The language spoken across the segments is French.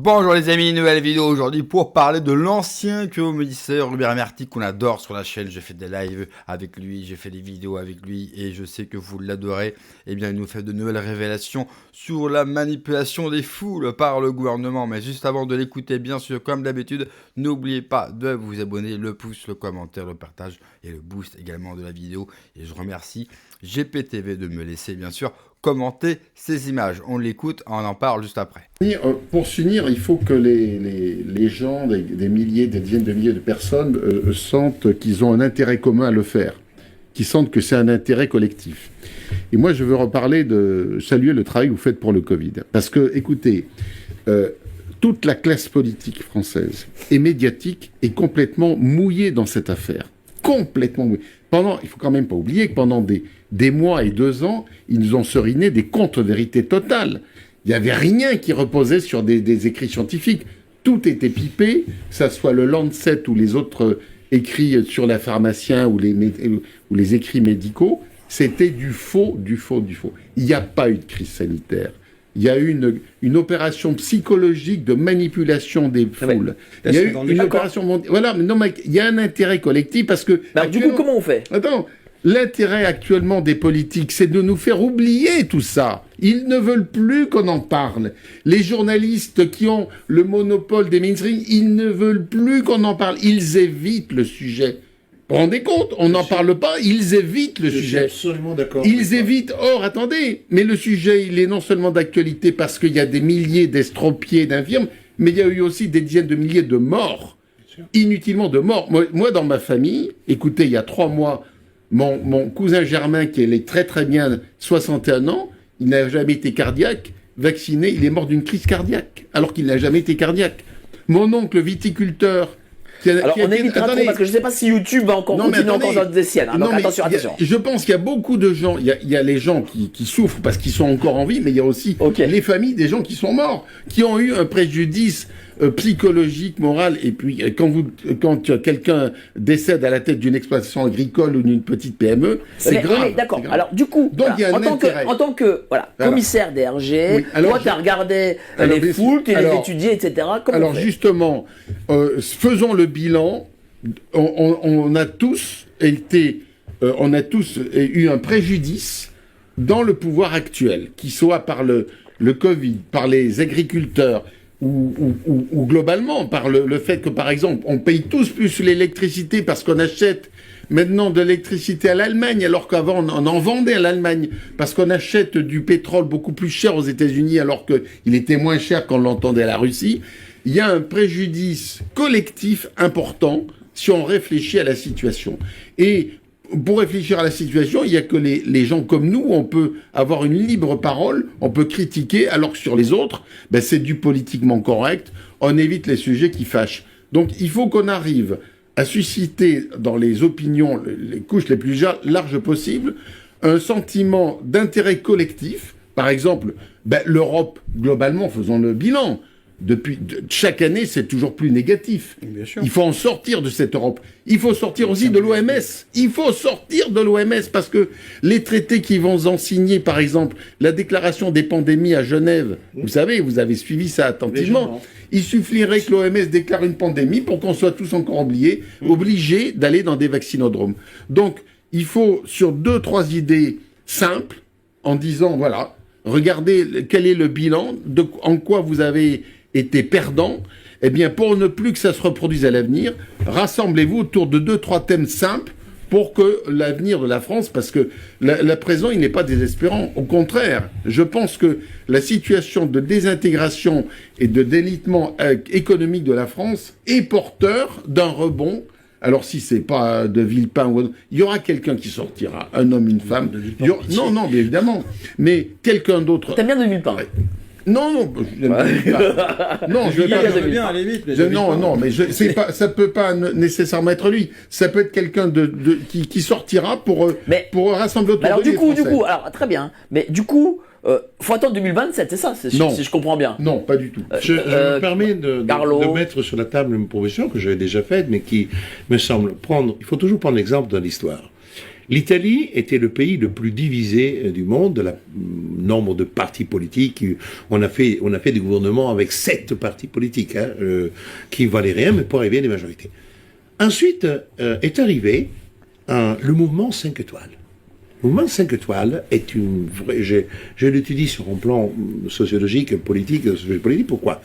Bonjour les amis, nouvelle vidéo aujourd'hui pour parler de l'ancien commissaire Hubert Merty qu'on adore sur la chaîne. J'ai fait des lives avec lui, j'ai fait des vidéos avec lui et je sais que vous l'adorez. Eh bien il nous fait de nouvelles révélations sur la manipulation des foules par le gouvernement. Mais juste avant de l'écouter, bien sûr, comme d'habitude, n'oubliez pas de vous abonner, le pouce, le commentaire, le partage et le boost également de la vidéo. Et je remercie GPTV de me laisser bien sûr commenter ces images. On l'écoute, on en parle juste après. Pour s'unir, il faut que les gens, des milliers, des dizaines de milliers de personnes sentent qu'ils ont un intérêt commun à le faire, qu'ils sentent que c'est un intérêt collectif. Et moi, je veux saluer le travail que vous faites pour le Covid. Parce que, écoutez, toute la classe politique française et médiatique est complètement mouillée dans cette affaire. Complètement mouillée. Il faut quand même pas oublier que pendant des mois et 2 ans, ils nous ont seriné des contre-vérités totales. Il n'y avait rien qui reposait sur des écrits scientifiques. Tout était pipé, que ce soit le Lancet ou les autres écrits sur la pharmacien ou les écrits médicaux. C'était du faux, du faux, du faux. Il n'y a pas eu de crise sanitaire. Il y a eu une opération psychologique de manipulation des foules. Il y a eu une opération mondiale. Voilà, mais non, mec, il y a un intérêt collectif parce que... du coup, comment on fait? Attends, l'intérêt actuellement des politiques, c'est de nous faire oublier tout ça. Ils ne veulent plus qu'on en parle. Les journalistes qui ont le monopole des mainstream, ils ne veulent plus qu'on en parle. Ils évitent le sujet. Vous vous rendez compte? On n'en parle pas, ils évitent le sujet. Je suis absolument d'accord. Ils évitent. Or, attendez, mais le sujet, il est non seulement d'actualité parce qu'il y a des milliers d'estropiés, d'infirmes, mais il y a eu aussi des dizaines de milliers de morts. Inutilement de morts. Moi, dans ma famille, écoutez, il y a 3 mois, mon cousin Germain, qui est très très bien, 61 ans, il n'a jamais été cardiaque, vacciné, il est mort d'une crise cardiaque, alors qu'il n'a jamais été cardiaque. Mon oncle viticulteur... Alors on évitera trop parce que je ne sais pas si YouTube va encore continuer encore dans des siennes. Hein, donc attention. Je pense qu'il y a beaucoup de gens, il y a les gens qui souffrent parce qu'ils sont encore en vie, mais il y a aussi les familles des gens qui sont morts, qui ont eu un préjudice psychologique, moral, et puis quand quelqu'un décède à la tête d'une exploitation agricole ou d'une petite PME, c'est grave. D'accord. Alors du coup, donc, il y a en tant que commissaire DRG, toi tu as regardé les foules, tu les étudié, etc. Alors justement, faisons le bilan. On a tous eu un préjudice dans le pouvoir actuel, qu'il soit par le Covid, par les agriculteurs, ou globalement par le fait que, par exemple, on paye tous plus l'électricité parce qu'on achète maintenant de l'électricité à l'Allemagne, alors qu'avant on en vendait à l'Allemagne, parce qu'on achète du pétrole beaucoup plus cher aux États-Unis alors qu'il était moins cher quand on l'entendait à la Russie. Il y a un préjudice collectif important si on réfléchit à la situation. Et pour réfléchir à la situation, il n'y a que les gens comme nous, on peut avoir une libre parole, on peut critiquer, alors que sur les autres, c'est du politiquement correct, on évite les sujets qui fâchent. Donc il faut qu'on arrive à susciter dans les opinions, les couches les plus larges possibles, un sentiment d'intérêt collectif. Par exemple, l'Europe, globalement, faisons le bilan. Chaque année, c'est toujours plus négatif. Bien sûr. Il faut en sortir de cette Europe. Il faut sortir aussi de l'OMS. Il faut sortir de l'OMS parce que les traités qui vont en signer, par exemple, la déclaration des pandémies à Genève, vous savez, vous avez suivi ça attentivement. Il suffirait que l'OMS déclare une pandémie pour qu'on soit tous encore obligés d'aller dans des vaccinodromes. Donc, il faut, sur 2-3 idées simples, en disant, voilà, regardez quel est le bilan, en quoi vous avez été perdant, eh bien, pour ne plus que ça se reproduise à l'avenir, rassemblez-vous autour de 2-3 thèmes simples pour que l'avenir de la France, parce que la présent, il n'est pas désespérant. Au contraire, je pense que la situation de désintégration et de délitement économique de la France est porteur d'un rebond. Alors si c'est pas de Villepin, il y aura quelqu'un qui sortira, un homme, une femme. Non, mais évidemment, mais quelqu'un d'autre. T'aimes bien de Villepin? Non, je veux bien à la limite. Mais ça peut pas nécessairement être lui. Ça peut être quelqu'un qui sortira pour rassembler autour de lui. Du coup, alors très bien. Mais du coup, faut attendre 2027, c'est ça, si je comprends bien. Non, pas du tout. Je me permets de mettre sur la table une proposition que j'avais déjà faite, mais qui me semble il faut toujours prendre l'exemple de l'histoire. L'Italie était le pays le plus divisé du monde, nombre de partis politiques. On a fait des gouvernements avec 7 partis politiques, qui valaient rien, mais pour arriver à des majorités. Ensuite est arrivé le mouvement 5 étoiles. Le mouvement 5 étoiles est une vraie... Je l'étudie sur un plan sociologique, politique. Pourquoi ?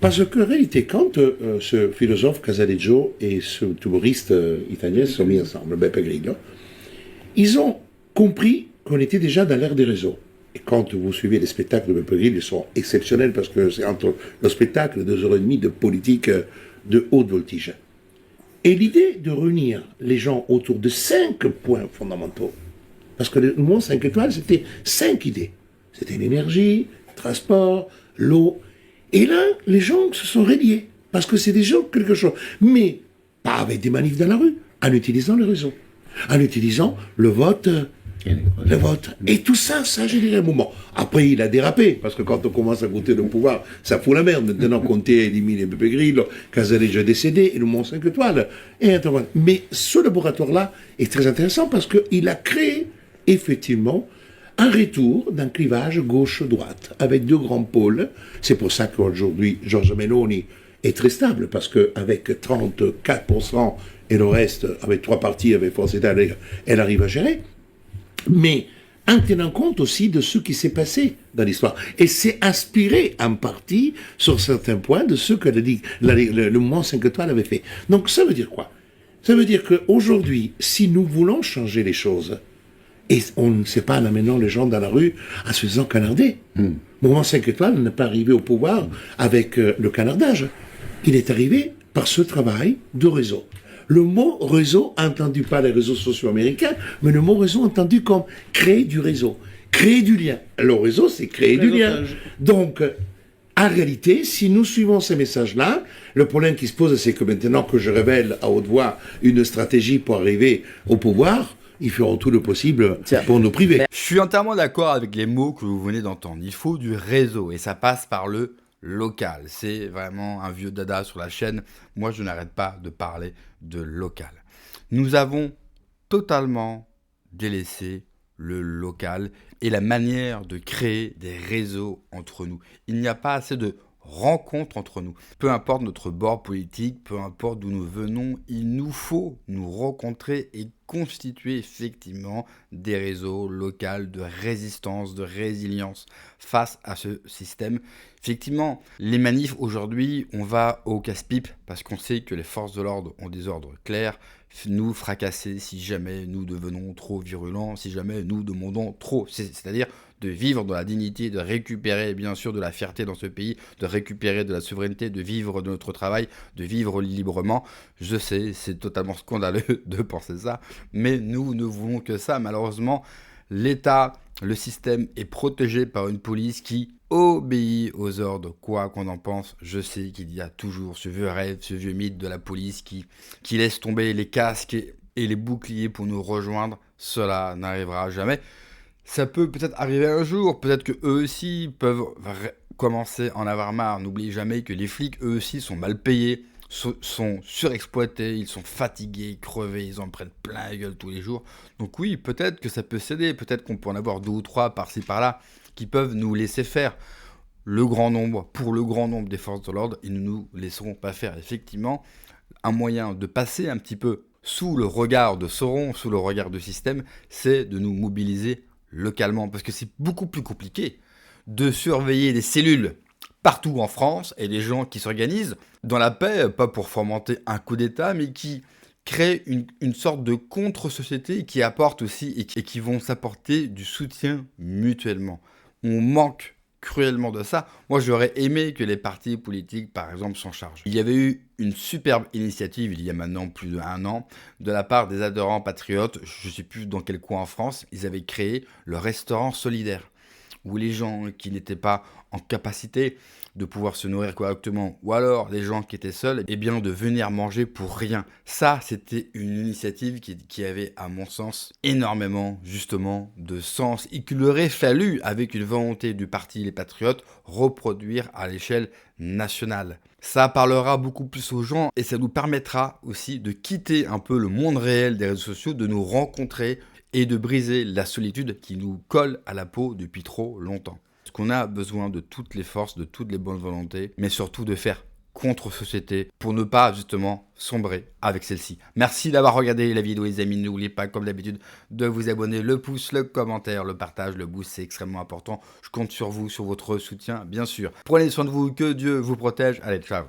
Parce qu'en réalité, quand ce philosophe Casaleggio et ce humoriste italien se sont mis ensemble, Beppe Grillo, ils ont compris qu'on était déjà dans l'ère des réseaux. Et quand vous suivez les spectacles de Beppe Grillo, ils sont exceptionnels parce que c'est entre le spectacle et 2h30 de politique de haute voltige. Et l'idée de réunir les gens autour de 5 points fondamentaux, parce que le mouvement 5 étoiles, c'était 5 idées. C'était l'énergie, le transport, l'eau. Et là, les gens se sont reliés, parce que c'est déjà quelque chose. Mais pas avec des manifs dans la rue, en utilisant le réseau, en utilisant le vote. Et tout ça, ça a généré un mouvement. Après, il a dérapé, parce que quand on commence à goûter le pouvoir, ça fout la merde. Maintenant, Conte élimine Beppe Grillo, Casaleggio est décédé, et le Mont 5 étoiles. Mais ce laboratoire-là est très intéressant, parce qu'il a créé, effectivement, un retour d'un clivage gauche-droite, avec 2 grands pôles. C'est pour ça qu'aujourd'hui, Giorgia Meloni est très stable, parce qu'avec 34% et le reste, avec 3 partis, avec Forza Italia, elle arrive à gérer. Mais en tenant compte aussi de ce qui s'est passé dans l'histoire. Et c'est inspiré en partie, sur certains points, de ce que le mouvement 5 étoiles avait fait. Donc ça veut dire quoi ? Ça veut dire qu'aujourd'hui, si nous voulons changer les choses, et on ne sait pas en amenant les gens dans la rue en se faisant canarder. Le mouvement 5 étoiles n'est pas arrivé au pouvoir avec le canardage. Il est arrivé par ce travail de réseau. Le mot réseau, entendu pas les réseaux sociaux américains, mais le mot réseau entendu comme créer du réseau, créer du lien. Le réseau, c'est créer du lien. Donc, en réalité, si nous suivons ces messages-là, le problème qui se pose, c'est que maintenant que je révèle à haute voix une stratégie pour arriver au pouvoir, ils feront tout le possible pour nous priver. Je suis entièrement d'accord avec les mots que vous venez d'entendre. Il faut du réseau et ça passe par le local. C'est vraiment un vieux dada sur la chaîne. Moi, je n'arrête pas de parler de local. Nous avons totalement délaissé le local et la manière de créer des réseaux entre nous. Il n'y a pas assez de rencontres entre nous. Peu importe notre bord politique, peu importe d'où nous venons, il nous faut nous rencontrer et constituer effectivement des réseaux locaux de résistance, de résilience face à ce système. Effectivement, les manifs aujourd'hui, on va au casse-pipe parce qu'on sait que les forces de l'ordre ont des ordres clairs, nous fracasser si jamais nous devenons trop virulents, si jamais nous demandons trop, c'est-à-dire de vivre dans la dignité, de récupérer bien sûr de la fierté dans ce pays, de récupérer de la souveraineté, de vivre de notre travail, de vivre librement. Je sais, c'est totalement scandaleux de penser ça, mais nous ne voulons que ça. Malheureusement, l'État, le système est protégé par une police qui obéit aux ordres, quoi qu'on en pense. Je sais qu'il y a toujours ce vieux rêve, ce vieux mythe de la police qui laisse tomber les casques et les boucliers pour nous rejoindre. Cela n'arrivera jamais. Ça peut peut-être arriver un jour, peut-être qu'eux aussi peuvent commencer à en avoir marre. N'oubliez jamais que les flics, eux aussi, sont mal payés, sont surexploités, ils sont fatigués, crevés, ils en prennent plein la gueule tous les jours. Donc oui, peut-être que ça peut céder, peut-être qu'on peut en avoir 2 ou 3 par-ci par-là qui peuvent nous laisser faire. Pour le grand nombre des forces de l'ordre, ils ne nous laisseront pas faire. Effectivement, un moyen de passer un petit peu sous le regard de Sauron, sous le regard du système, c'est de nous mobiliser localement, parce que c'est beaucoup plus compliqué de surveiller des cellules partout en France et des gens qui s'organisent dans la paix, pas pour fomenter un coup d'État, mais qui créent une sorte de contre-société qui apporte aussi et qui vont s'apporter du soutien mutuellement. On manque cruellement de ça. Moi, j'aurais aimé que les partis politiques, par exemple, s'en chargent. Il y avait eu une superbe initiative, il y a maintenant plus d'1 an, de la part des adhérents patriotes, je ne sais plus dans quel coin en France, ils avaient créé le restaurant solidaire, où les gens qui n'étaient pas en capacité de pouvoir se nourrir correctement, ou alors les gens qui étaient seuls, eh bien de venir manger pour rien. Ça, c'était une initiative qui avait, à mon sens, énormément, justement, de sens et qu'il aurait fallu, avec une volonté du parti Les Patriotes, reproduire à l'échelle nationale. Ça parlera beaucoup plus aux gens et ça nous permettra aussi de quitter un peu le monde réel des réseaux sociaux, de nous rencontrer et de briser la solitude qui nous colle à la peau depuis trop longtemps. Parce qu'on a besoin de toutes les forces, de toutes les bonnes volontés, mais surtout de faire contre-société pour ne pas justement sombrer avec celle-ci. Merci d'avoir regardé la vidéo les amis, n'oubliez pas comme d'habitude de vous abonner, le pouce, le commentaire, le partage, le boost, c'est extrêmement important. Je compte sur vous, sur votre soutien bien sûr. Prenez soin de vous, que Dieu vous protège, allez ciao.